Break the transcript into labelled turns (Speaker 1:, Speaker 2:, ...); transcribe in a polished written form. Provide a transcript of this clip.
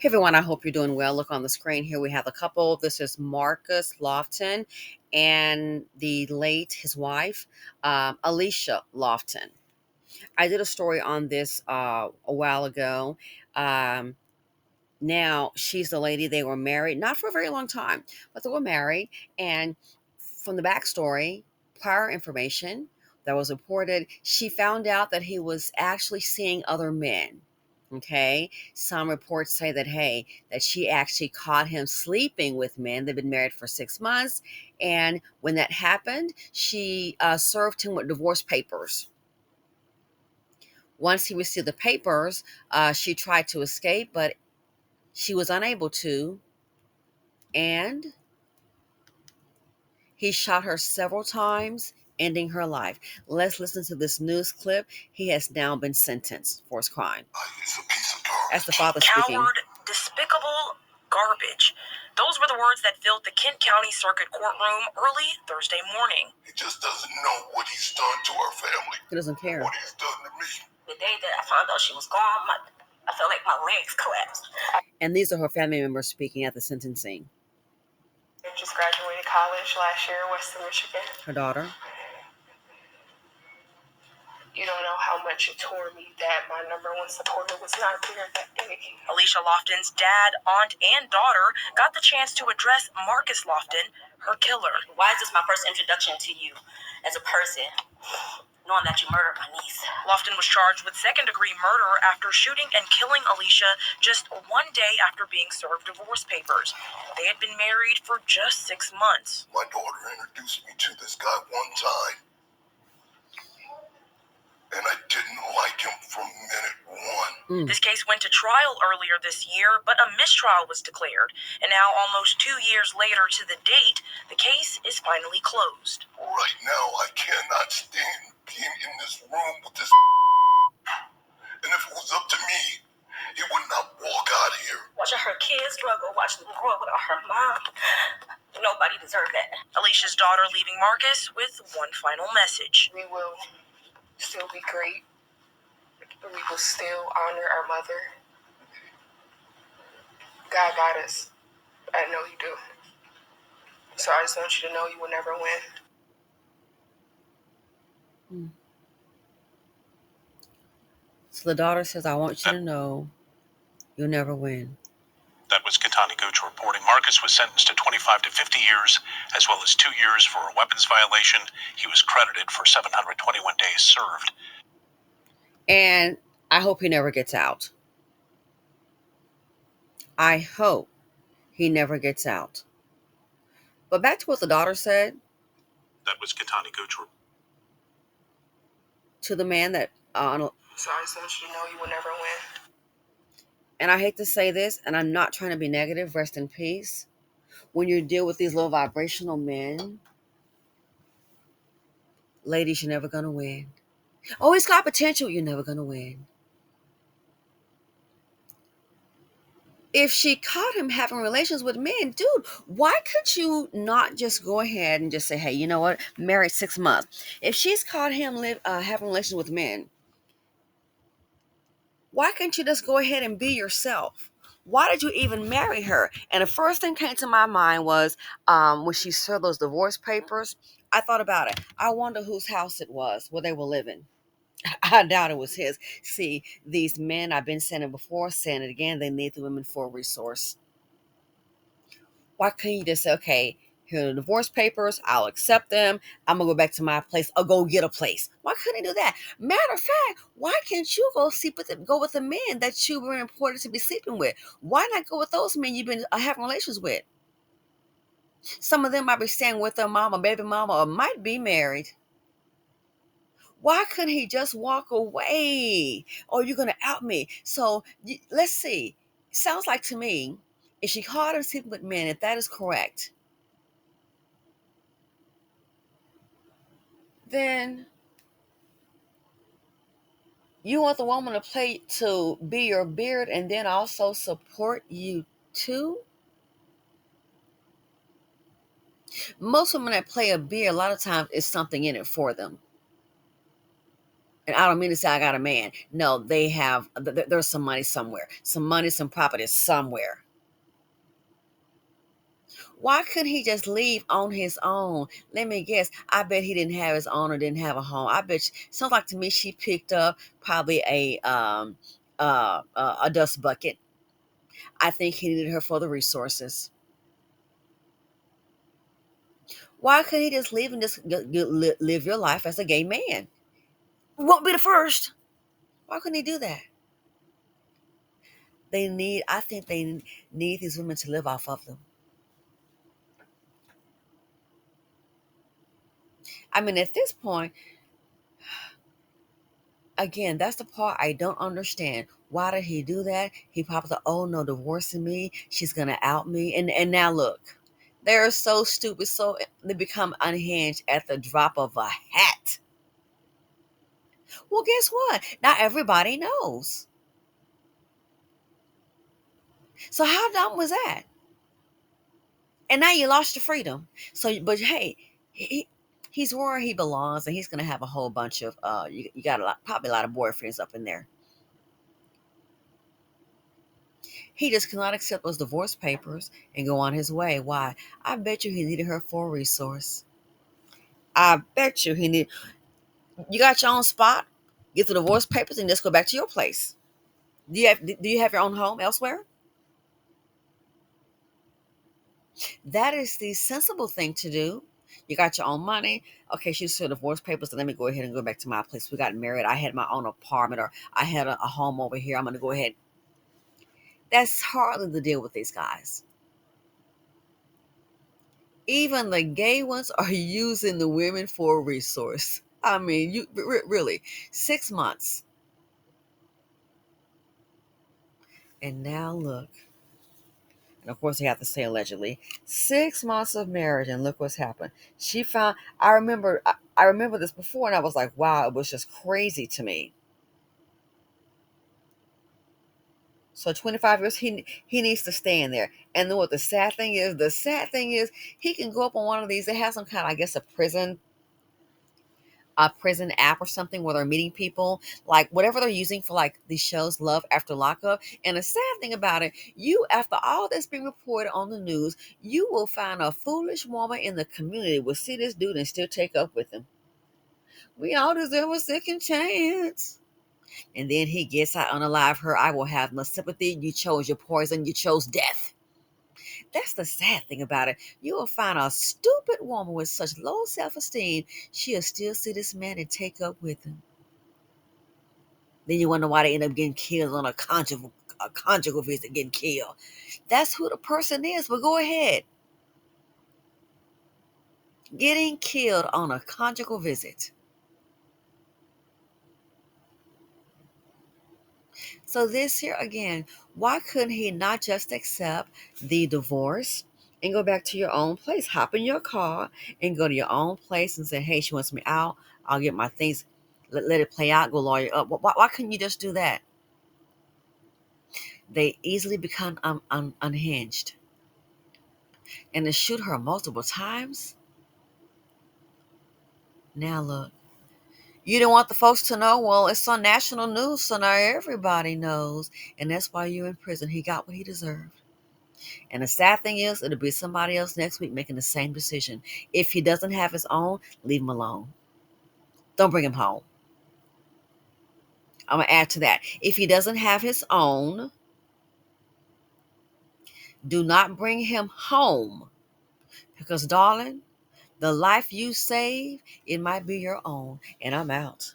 Speaker 1: Hey everyone, I hope you're doing well. Look on the screen here. We have a couple. This is Marcus Lofton and his wife, Alicia Lofton. I did a story on this a while ago. Um, Now she's the lady. They were married, not for a very long time, but they were married. And from the backstory, prior information that was reported, she found out that he was actually seeing other men. Okay. Some reports say that, hey, that she actually caught him sleeping with men. They've been married for 6 months. And when that happened, she served him with divorce papers. Once he received the papers, she tried to escape, but she was unable to. And he shot her several times, ending her life. Let's listen to this news clip. He has now been sentenced for his crime.
Speaker 2: He's a piece of garbage.
Speaker 1: That's the father speaking.
Speaker 3: Coward, despicable, garbage. Those were the words that filled the Kent County Circuit courtroom early Thursday morning.
Speaker 2: He just doesn't know what he's done to our family.
Speaker 1: He doesn't care.
Speaker 2: What he's done to me.
Speaker 3: The day that I found out she was gone, I felt like my legs collapsed.
Speaker 1: And these are her family members speaking at the sentencing.
Speaker 4: Just graduated college last year in Western Michigan.
Speaker 1: Her daughter.
Speaker 4: You don't know how much it tore me that my number one supporter was not there that day.
Speaker 3: Alicia Lofton's dad, aunt, and daughter got the chance to address Marcus Lofton, her killer.
Speaker 5: Why is this my first introduction to you as a person, knowing that you murdered my niece?
Speaker 3: Lofton was charged with second-degree murder after shooting and killing Alicia just one day after being served divorce papers. They had been married for just 6 months.
Speaker 2: My daughter introduced me to this guy one time. And I didn't like him from minute one.
Speaker 3: This case went to trial earlier this year, but a mistrial was declared. And now, almost 2 years later to the date, the case is finally closed.
Speaker 2: Right now, I cannot stand being in this room with this. And if it was up to me, he would not walk out of here.
Speaker 5: Watching her kids struggle, watching them grow up without her mom. Nobody deserved that.
Speaker 3: Alicia's daughter leaving Marcus with one final message.
Speaker 4: We will still be great. We will still honor our mother. God got us. I know you do. So I just want you to know you will never win.
Speaker 1: So the daughter says, I want you to know you'll never win.
Speaker 6: That was Katani Gooch reporting. Marcus was sentenced to 25 to 50 years, as well as 2 years for a weapons violation. He was credited for 721 days served.
Speaker 1: And I hope he never gets out. I hope he never gets out. But back to what the daughter said.
Speaker 6: That was Katani Gooch.
Speaker 1: To the man that...
Speaker 4: So I just want you to know you will never win.
Speaker 1: And I hate to say this, and I'm not trying to be negative, rest in peace. When you deal with these low vibrational men, ladies, you're never going to win. Oh, he's got potential, you're never going to win. If she caught him having relations with men, dude, why could you not just go ahead and just say, hey, you know what, married 6 months. If she's caught him having relations with men, why can't you just go ahead and be yourself? Why did you even marry her? And the first thing came to my mind was when she served those divorce papers, I thought about it. I wonder whose house it was where they were living. I doubt it was his. See, these men, I've been saying it before, saying it again, they need the women for a resource. Why couldn't you just say, okay, here are the divorce papers, I'll accept them, I'm going to go back to my place, I'll go get a place. Why couldn't he do that? Matter of fact, why can't you go with the men that you were important to be sleeping with? Why not go with those men you've been having relations with? Some of them might be staying with their mama, baby mama, or might be married. Why couldn't he just walk away? Or you're going to out me. So let's see. Sounds like to me, if she caught him sleeping with men, if that is correct, then you want the woman to be your beard and then also support you too? Most women that play a beard, a lot of times, is something in it for them. And I don't mean to say I got a man. No, they have, there's some money somewhere. Some money, some property somewhere. Why couldn't he just leave on his own? Let me guess. I bet he didn't have his own or didn't have a home. I bet sounds like to me she picked up probably a dust bucket. I think he needed her for the resources. Why couldn't he just leave and just live your life as a gay man? Won't be the first. Why couldn't he do that? I think they need these women to live off of them. I mean, at this point, again, that's the part I don't understand. Why did he do that? He probably thought, oh no, divorcing me, she's gonna out me. And now look, they're so stupid, so they become unhinged at the drop of a hat. Well, guess what? Not everybody knows. So how dumb was that? And now you lost your freedom. So, but hey, he's where he belongs, and he's gonna have a whole bunch of you got probably a lot of boyfriends up in there. He just cannot accept those divorce papers and go on his way. Why? I bet you he needed her for a resource. I bet you he need. You got your own spot. Get the divorce papers and just go back to your place. Do you have your own home elsewhere? That is the sensible thing to do. You got your own money. Okay, she's for divorce papers. So let me go ahead and go back to my place. We got married. I had my own apartment, or I had a home over here. I'm going to go ahead. That's hardly the deal with these guys. Even the gay ones are using the women for a resource. I mean, you really 6 months, and now look. And of course, they have to say allegedly 6 months of marriage, and look what's happened. She found. I remember this before, and I was like, wow, it was just crazy to me. So 25 years, he needs to stay in there. And then what the sad thing is? The sad thing is he can go up on one of these. They have some kind of, I guess, a prison app or something where they're meeting people, like whatever they're using for like these shows, Love After Lockup. And the sad thing about it, you, after all that's being reported on the news, you will find a foolish woman in the community will see this dude and still take up with him. We all deserve a second chance. And then he gets out, unalive her. I will have no sympathy. You chose your poison. You chose death. That's the sad thing about it. You will find a stupid woman with such low self-esteem. She'll still see this man and take up with him. Then you wonder why they end up getting killed on a conjugal visit, getting killed. That's who the person is. But go ahead. Getting killed on a conjugal visit. So this here again, why couldn't he not just accept the divorce and go back to your own place? Hop in your car and go to your own place and say, hey, she wants me out. I'll get my things. Let it play out. Go lawyer up. Why couldn't you just do that? They easily become unhinged. And to shoot her multiple times. Now look. You didn't want the folks to know. Well, it's on national news, so now everybody knows. And that's why you're in prison. He got what he deserved. And the sad thing is, it'll be somebody else next week making the same decision. If he doesn't have his own, leave him alone. Don't bring him home. I'm going to add to that. If he doesn't have his own, do not bring him home. Because, darling, the life you save, it might be your own. And I'm out.